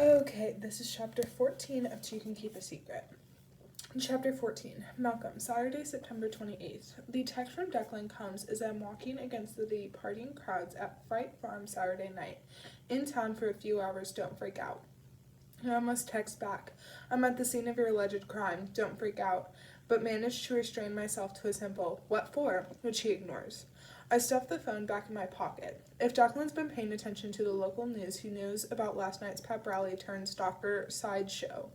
Okay, this is chapter 14 of Two Can Keep a Secret. Chapter 14, Malcolm, Saturday, September 28th. The text from Declan comes as I'm walking against the departing crowds at Fright Farm Saturday night. In town for a few hours, don't freak out. I must text back. I'm at the scene of your alleged crime, don't freak out, but manage to restrain myself to a simple, what for, which he ignores. I stuffed the phone back in my pocket. If Declan's been paying attention to the local news, he knows about last night's pep rally turned stalker sideshow.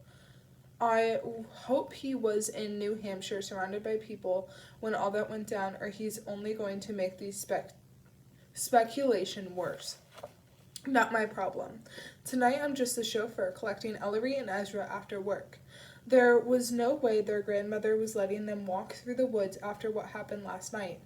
I hope he was in New Hampshire surrounded by people when all that went down, or he's only going to make the speculation worse. Not my problem. Tonight I'm just the chauffeur collecting Ellery and Ezra after work. There was no way their grandmother was letting them walk through the woods after what happened last night.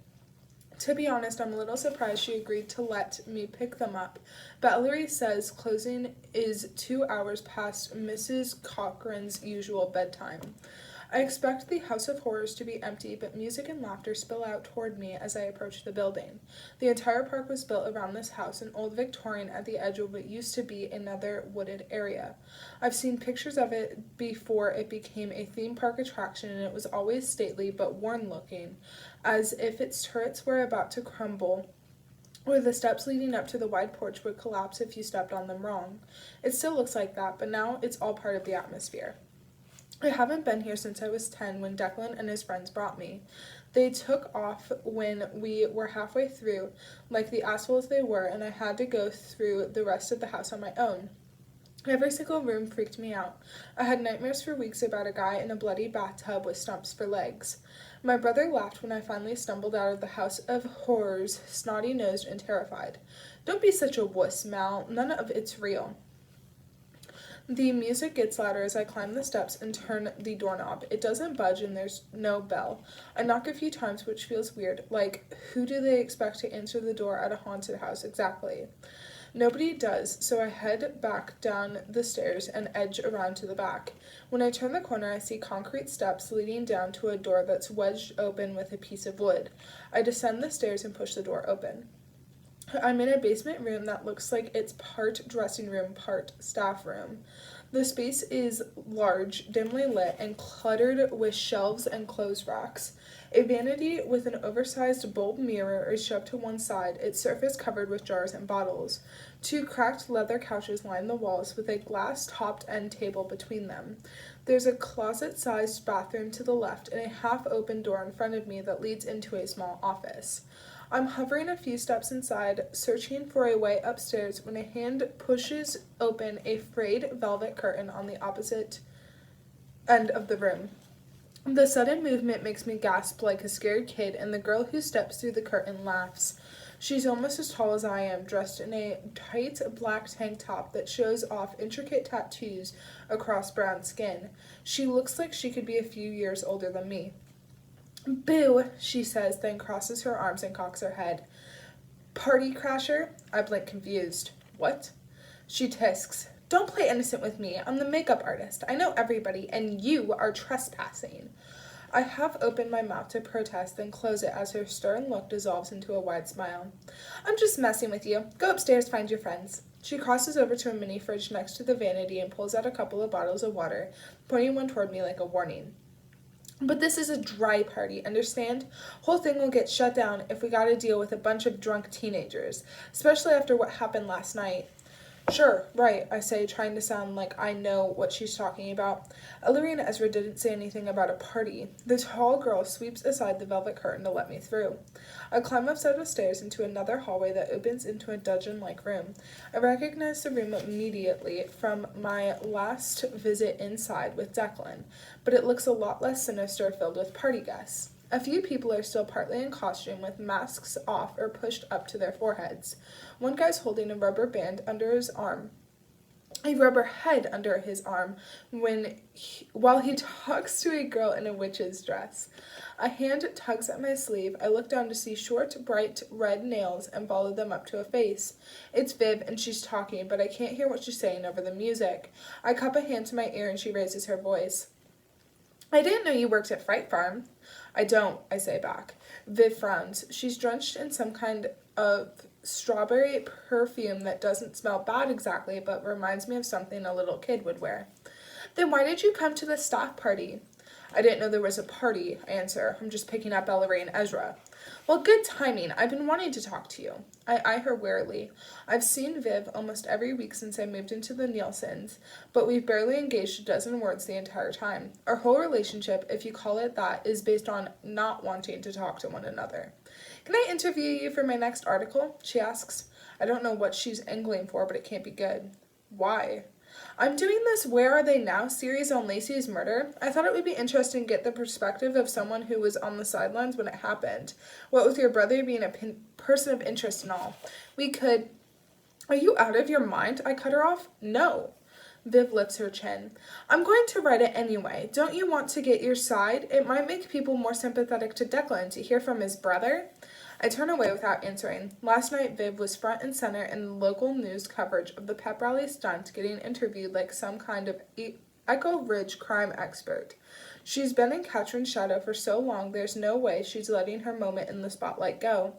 To be honest, I'm a little surprised she agreed to let me pick them up, but Ellery says closing is 2 hours past Mrs. Cochran's usual bedtime. I expect the House of Horrors to be empty, but music and laughter spill out toward me as I approach the building. The entire park was built around this house, an old Victorian at the edge of what used to be another wooded area. I've seen pictures of it before it became a theme park attraction, and it was always stately but worn-looking, as if its turrets were about to crumble, or the steps leading up to the wide porch would collapse if you stepped on them wrong. It still looks like that, but now it's all part of the atmosphere. I haven't been here since I was 10 when Declan and his friends brought me. They took off when we were halfway through, like the assholes they were, and I had to go through the rest of the house on my own. Every single room freaked me out. I had nightmares for weeks about a guy in a bloody bathtub with stumps for legs. My brother laughed when I finally stumbled out of the House of Horrors, snotty-nosed and terrified. Don't be such a wuss, Mal. None of it's real. The music gets louder as I climb the steps and turn the doorknob. It doesn't budge and there's no bell. I knock a few times, which feels weird. Like, who do they expect to answer the door at a haunted house exactly? Nobody does, so I head back down the stairs and edge around to the back. When I turn the corner, I see concrete steps leading down to a door that's wedged open with a piece of wood. I descend the stairs and push the door open. I'm in a basement room that looks like it's part dressing room, part staff room. The space is large, dimly lit, and cluttered with shelves and clothes racks. A vanity with an oversized bulb mirror is shoved to one side, its surface covered with jars and bottles. 2 cracked leather couches line the walls with a glass-topped end table between them. There's a closet-sized bathroom to the left and a half-open door in front of me that leads into a small office. I'm hovering a few steps inside, searching for a way upstairs when a hand pushes open a frayed velvet curtain on the opposite end of the room. The sudden movement makes me gasp like a scared kid, and the girl who steps through the curtain laughs. She's almost as tall as I am, dressed in a tight black tank top that shows off intricate tattoos across brown skin. She looks like she could be a few years older than me. Boo, she says, then crosses her arms and cocks her head. Party crasher? I blink confused. What? She tisks. Don't play innocent with me. I'm the makeup artist. I know everybody, and you are trespassing. I half open my mouth to protest, then close it as her stern look dissolves into a wide smile. I'm just messing with you. Go upstairs, find your friends. She crosses over to a mini fridge next to the vanity and pulls out a couple of bottles of water, pointing one toward me like a warning. But this is a dry party, understand? Whole thing will get shut down if we gotta deal with a bunch of drunk teenagers, especially after what happened last night. Sure, right, I say, trying to sound like I know what she's talking about. Ellery and Ezra didn't say anything about a party. The tall girl sweeps aside the velvet curtain to let me through. I climb up set of stairs into another hallway that opens into a dungeon-like room. I recognize the room immediately from my last visit inside with Declan, but it looks a lot less sinister, filled with party guests. A few people are still partly in costume with masks off or pushed up to their foreheads. One guy's holding a rubber head under his arm while he talks to a girl in a witch's dress. A hand tugs at my sleeve. I look down to see short, bright red nails and follow them up to a face. It's Viv, and she's talking, but I can't hear what she's saying over the music. I cup a hand to my ear and she raises her voice. I didn't know you worked at Fright Farm. I don't, I say back. Viv frowns. She's drenched in some kind of strawberry perfume that doesn't smell bad exactly, but reminds me of something a little kid would wear. Then why did you come to the staff party? I didn't know there was a party, I answer. I'm just picking up Ellery and Ezra. Well, good timing. I've been wanting to talk to you. I eye her warily. I've seen Viv almost every week since I moved into the Nielsen's, but we've barely engaged a dozen words the entire time. Our whole relationship, if you call it that, is based on not wanting to talk to one another. Can I interview you for my next article? She asks. I don't know what she's angling for, but it can't be good. Why? I'm doing this Where Are They Now series on Lacey's murder. I thought it would be interesting to get the perspective of someone who was on the sidelines when it happened. What with your brother being a person of interest and all. We could... Are you out of your mind? I cut her off. No. Viv lifts her chin. I'm going to write it anyway. Don't you want to get your side? It might make people more sympathetic to Declan to hear from his brother. I turn away without answering. Last night, Viv was front and center in the local news coverage of the pep rally stunt, getting interviewed like some kind of Echo Ridge crime expert. She's been in Catherine's shadow for so long, there's no way she's letting her moment in the spotlight go.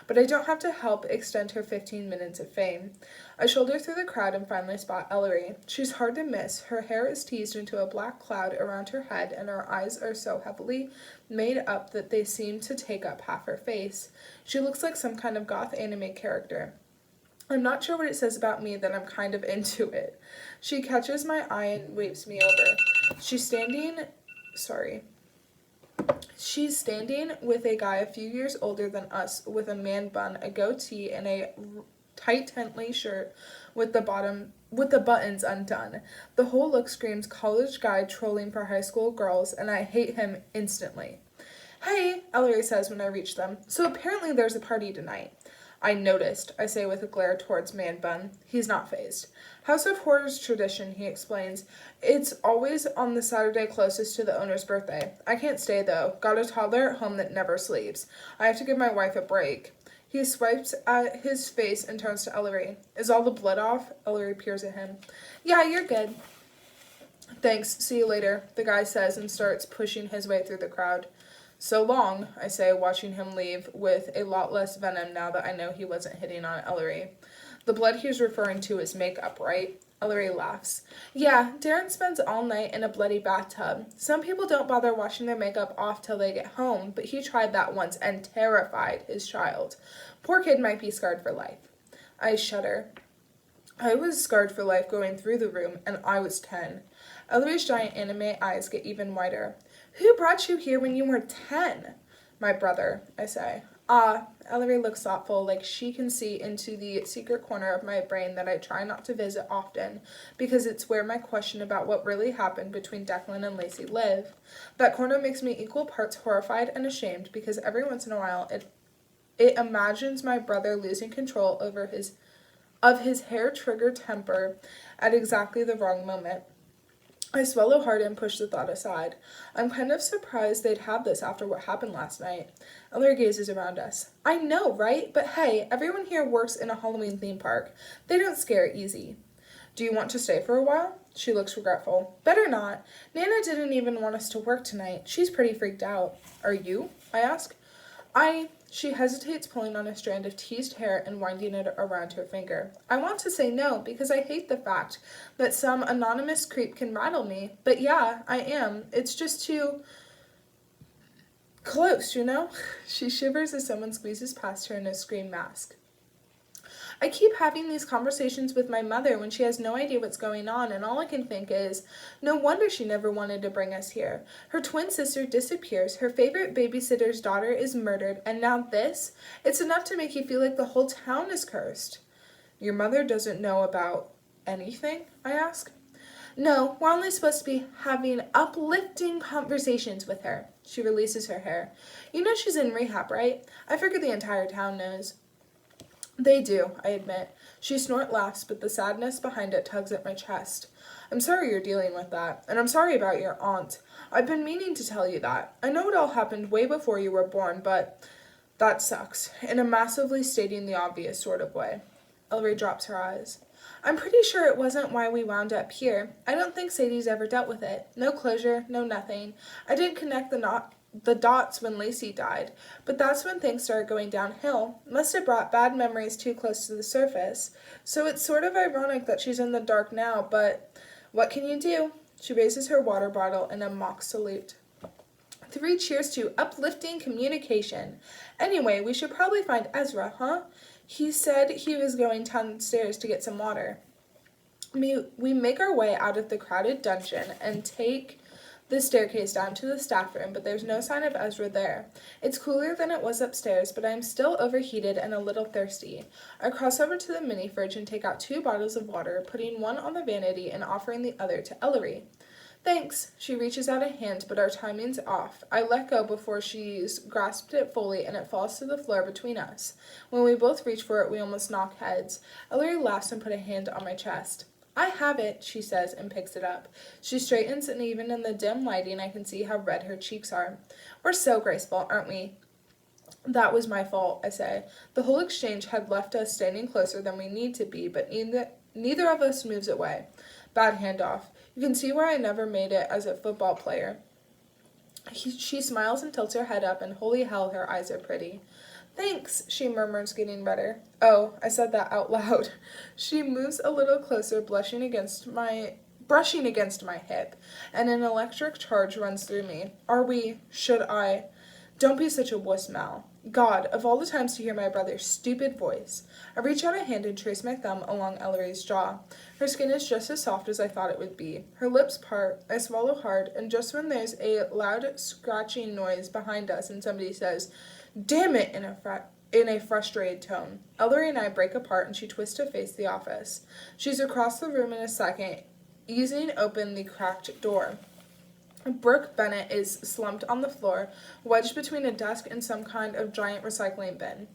But I don't have to help extend her 15 minutes of fame. I shoulder through the crowd and finally spot Ellery. She's hard to miss. Her hair is teased into a black cloud around her head, and her eyes are so heavily made up that they seem to take up half her face. She looks like some kind of goth anime character. I'm not sure what it says about me that I'm kind of into it. She catches my eye and waves me over. She's standing with a guy a few years older than us with a man bun, a goatee, and a tight tent-lace shirt with the buttons undone. The whole look screams college guy trolling for high school girls, and I hate him instantly. Hey, Ellery says when I reach them. So apparently there's a party tonight. I noticed, I say with a glare towards Man Bun. He's not fazed. House of Horrors tradition, he explains. It's always on the Saturday closest to the owner's birthday. I can't stay, though. Got a toddler at home that never sleeps. I have to give my wife a break. He swipes at his face and turns to Ellery. Is all the blood off? Ellery peers at him. Yeah, you're good. Thanks. See you later, the guy says and starts pushing his way through the crowd. So long, I say, watching him leave with a lot less venom now that I know he wasn't hitting on Ellery. The blood he's referring to is makeup, right? Ellery laughs. Yeah, Darren spends all night in a bloody bathtub. Some people don't bother washing their makeup off till they get home, but he tried that once and terrified his child. Poor kid might be scarred for life. I shudder. I was scarred for life going through the room, and I was 10. Ellery's giant anime eyes get even wider. Who brought you here when you were 10? My brother, I say. Ah, Ellery looks thoughtful, like she can see into the secret corner of my brain that I try not to visit often, because it's where my question about what really happened between Declan and Lacey live. That corner makes me equal parts horrified and ashamed, because every once in a while it imagines my brother losing control over his hair-triggered temper at exactly the wrong moment. I swallow hard and push the thought aside. I'm kind of surprised they'd have this after what happened last night. Ellery gazes around us. I know, right? But hey, everyone here works in a Halloween theme park. They don't scare easy. Do you want to stay for a while? She looks regretful. Better not. Nana didn't even want us to work tonight. She's pretty freaked out. Are you? I ask. She hesitates, pulling on a strand of teased hair and winding it around her finger. I want to say no, because I hate the fact that some anonymous creep can rattle me. But yeah, I am. It's just too close, you know? She shivers as someone squeezes past her in a scream mask. I keep having these conversations with my mother when she has no idea what's going on, and all I can think is, no wonder she never wanted to bring us here. Her twin sister disappears, her favorite babysitter's daughter is murdered, and now this? It's enough to make you feel like the whole town is cursed. Your mother doesn't know about anything? I ask. No, we're only supposed to be having uplifting conversations with her. She releases her hair. You know she's in rehab, right? I figure the entire town knows. They do, I admit. She laughs, but the sadness behind it tugs at my chest. I'm sorry you're dealing with that, and I'm sorry about your aunt. I've been meaning to tell you that. I know it all happened way before you were born, but that sucks, in a massively stating the obvious sort of way. Ellery drops her eyes. I'm pretty sure it wasn't why we wound up here. I don't think Sadie's ever dealt with it. No closure, no nothing. I didn't connect the the dots when Lacey died, but that's when things started going downhill. Must have brought bad memories too close to the surface. So it's sort of ironic that she's in the dark now, but what can you do? She raises her water bottle in a mock salute. 3 cheers to uplifting communication. Anyway, we should probably find Ezra, huh? He said he was going downstairs to get some water. We make our way out of the crowded dungeon and take the staircase down to the staff room, but there's no sign of Ezra there. It's cooler than it was upstairs, but I'm still overheated and a little thirsty. I cross over to the mini fridge and take out 2 bottles of water, putting one on the vanity and offering the other to Ellery. Thanks. She reaches out a hand, but our timing's off. I let go before she's grasped it fully, and it falls to the floor between us. When we both reach for it, we almost knock heads. Ellery laughs and puts a hand on my chest. I have it, she says, and picks it up. She straightens, and even in the dim lighting, I can see how red her cheeks are. We're so graceful, aren't we? That was my fault, I say. The whole exchange had left us standing closer than we need to be, but neither of us moves away. Bad handoff. You can see where I never made it as a football player. She smiles and tilts her head up, and holy hell, her eyes are pretty. Thanks, she murmurs, getting redder. Oh, I said that out loud. She moves a little closer, brushing against my hip, and an electric charge runs through me. Should I? Don't be such a wuss, Mal. God, of all the times to hear my brother's stupid voice. I reach out a hand and trace my thumb along Ellery's jaw. Her skin is just as soft as I thought it would be. Her lips part, I swallow hard, and just when there's a loud scratching noise behind us and somebody says, "Damn it," in a frustrated tone. Ellery and I break apart and she twists to face the office. She's across the room in a second, easing open the cracked door. Brooke Bennett is slumped on the floor, wedged between a desk and some kind of giant recycling bin.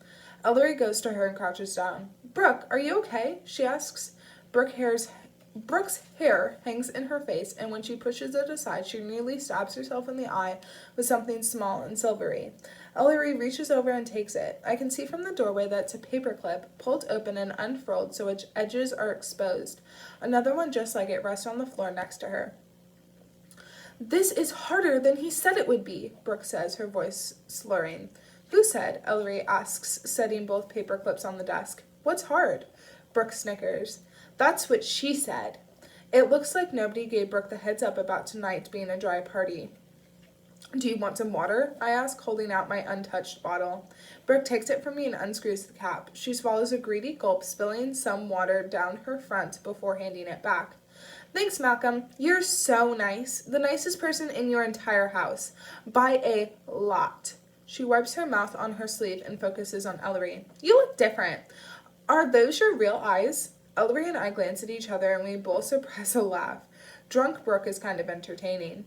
Ellery goes to her and crouches down. "Brooke, are you okay?" she asks. Brooke's hair hangs in her face, and when she pushes it aside, she nearly stabs herself in the eye with something small and silvery. Ellery reaches over and takes it. I can see from the doorway that it's a paperclip, pulled open and unfurled so its edges are exposed. Another one just like it rests on the floor next to her. "This is harder than he said it would be," Brooke says, her voice slurring. "Who said?" Ellery asks, setting both paper clips on the desk. "What's hard?" Brooke snickers. "That's what she said." It looks like nobody gave Brooke the heads up about tonight being a dry party. "Do you want some water?" I ask, holding out my untouched bottle. Brooke takes it from me and unscrews the cap. She swallows a greedy gulp, spilling some water down her front before handing it back. "Thanks, Malcolm. You're so nice. The nicest person in your entire house. By a lot." She wipes her mouth on her sleeve and focuses on Ellery. "You look different. Are those your real eyes?" Ellery and I glance at each other and we both suppress a laugh. Drunk Brooke is kind of entertaining.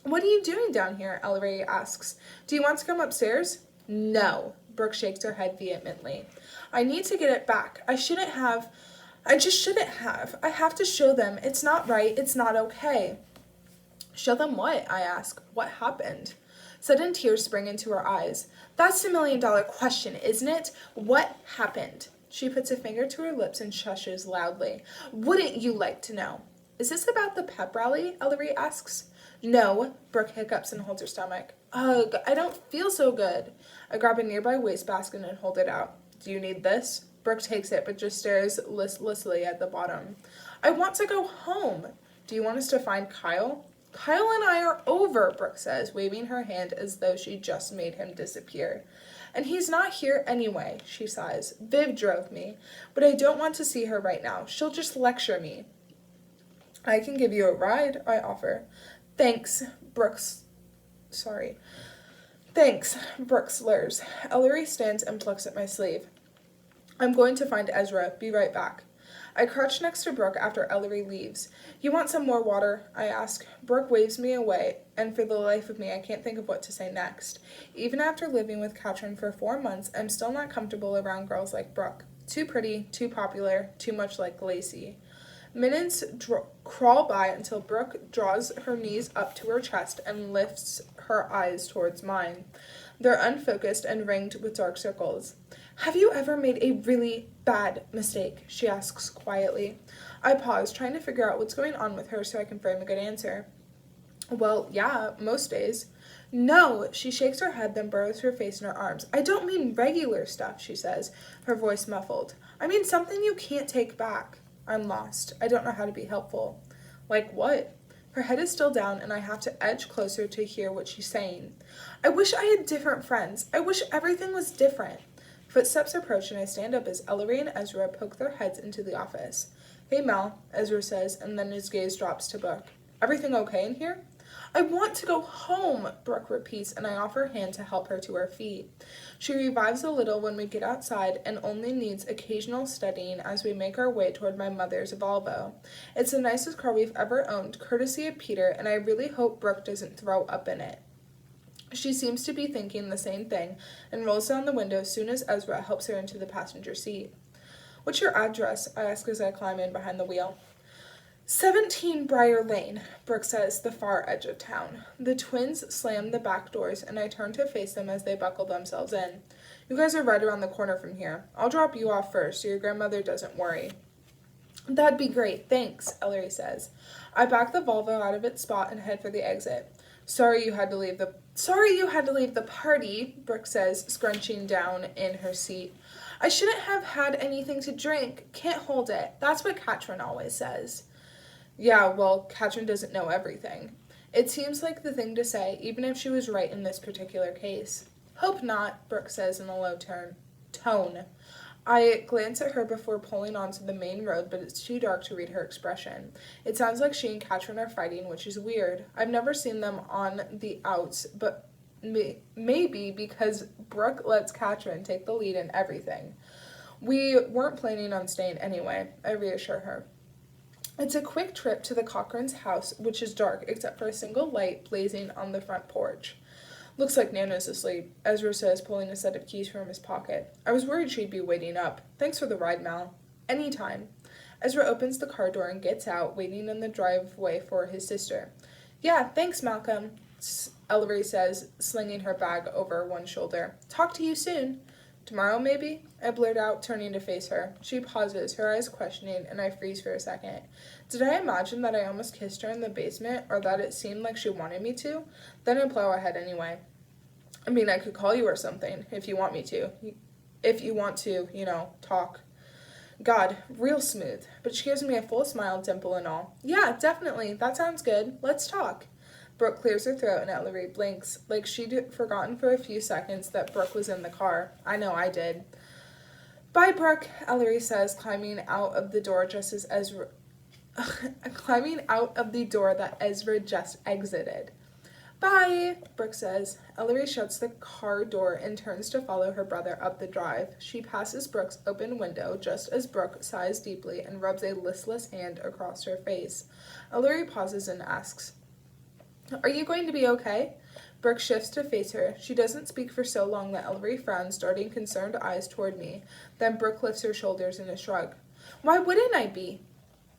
"What are you doing down here?" Ellery asks. "Do you want to come upstairs?" "No." Brooke shakes her head vehemently. "I need to get it back. I just shouldn't have. I have to show them. It's not right. It's not okay." "Show them what?" I ask. "What happened?" Sudden tears spring into her eyes. "That's the $1,000,000 question, isn't it? What happened?" She puts a finger to her lips and shushes loudly. "Wouldn't you like to know?" "Is this about the pep rally?" Ellery asks. "No." Brooke hiccups and holds her stomach. "Ugh, I don't feel so good." I grab a nearby wastebasket and hold it out. "Do you need this?" Brooke takes it but just stares listlessly at the bottom. "I want to go home." "Do you want us to find Kyle?" "Kyle and I are over," Brooke says, waving her hand as though she just made him disappear. "And he's not here anyway," she sighs. "Viv drove me. But I don't want to see her right now. She'll just lecture me." "I can give you a ride," I offer. Thanks, Brooke slurs. Ellery stands and plucks at my sleeve. "I'm going to find Ezra. Be right back." I crouch next to Brooke after Ellery leaves. "You want some more water?" I ask. Brooke waves me away, and for the life of me I can't think of what to say next. Even after living with Katrin for 4 months, I'm still not comfortable around girls like Brooke. Too pretty, too popular, too much like Lacey. Minutes crawl by until Brooke draws her knees up to her chest and lifts her eyes towards mine. They're unfocused and ringed with dark circles. "Have you ever made a really bad mistake?" she asks quietly. I pause, trying to figure out what's going on with her so I can frame a good answer. Well, yeah, most days. No, she shakes her head, then burrows her face in her arms. I don't mean regular stuff, she says, her voice muffled. I mean something you can't take back. I'm lost. I don't know how to be helpful. Like what? Her head is still down, and I have to edge closer to hear what she's saying. I wish I had different friends. I wish everything was different. Footsteps approach, and I stand up as Ellery and Ezra poke their heads into the office. Hey, Mel, Ezra says, and then his gaze drops to Brooke. Everything okay in here? I want to go home, Brooke repeats, and I offer a hand to help her to her feet. She revives a little when we get outside and only needs occasional steadying as we make our way toward my mother's Volvo. It's the nicest car we've ever owned, courtesy of Peter, and I really hope Brooke doesn't throw up in it. She seems to be thinking the same thing and rolls down the window as soon as Ezra helps her into the passenger seat. What's your address? I ask as I climb in behind the wheel. 17 Briar Lane, Brooke says, the far edge of town. The twins slam the back doors, and I turn to face them as they buckle themselves in. You guys are right around the corner from here. I'll drop you off first so your grandmother doesn't worry. That'd be great, thanks, Ellery says. I back the Volvo out of its spot and head for the exit. Sorry you had to leave the party, Brooke says, scrunching down in her seat. I shouldn't have had anything to drink. Can't hold it. That's what Katrin always says. Yeah, well, Katrin doesn't know everything. It seems like the thing to say, even if she was right in this particular case. Hope not, Brooke says in a low tone. I glance at her before pulling onto the main road, but it's too dark to read her expression. It sounds like she and Katrin are fighting, which is weird. I've never seen them on the outs, but maybe because Brooke lets Katrin take the lead in everything. We weren't planning on staying anyway, I reassure her. It's a quick trip to the Cochran's house, which is dark except for a single light blazing on the front porch. Looks like Nana's asleep, Ezra says, pulling a set of keys from his pocket. I was worried she'd be waiting up. Thanks for the ride, Mal. Anytime. Ezra opens the car door and gets out, waiting in the driveway for his sister. Yeah, thanks, Malcolm, Ellery says, slinging her bag over one shoulder. Talk to you soon. Tomorrow, maybe? I blurt out, turning to face her. She pauses, her eyes questioning, and I freeze for a second. Did I imagine that I almost kissed her in the basement, or that it seemed like she wanted me to? Then I plow ahead anyway. I mean, I could call you or something, if you want me to. If you want to, talk. God, real smooth. But she gives me a full smile, dimple and all. Yeah, definitely. That sounds good. Let's talk. Brooke clears her throat and Ellery blinks, like she'd forgotten for a few seconds that Brooke was in the car. I know I did. Bye, Brooke, Ellery says, climbing out of the door that Ezra just exited. Bye, Brooke says. Ellery shuts the car door and turns to follow her brother up the drive. She passes Brooke's open window just as Brooke sighs deeply and rubs a listless hand across her face. Ellery pauses and asks, Are you going to be okay? Brooke shifts to face her. She doesn't speak for so long that Ellery frowns, darting concerned eyes toward me. Then Brooke lifts her shoulders in a shrug. Why wouldn't I be?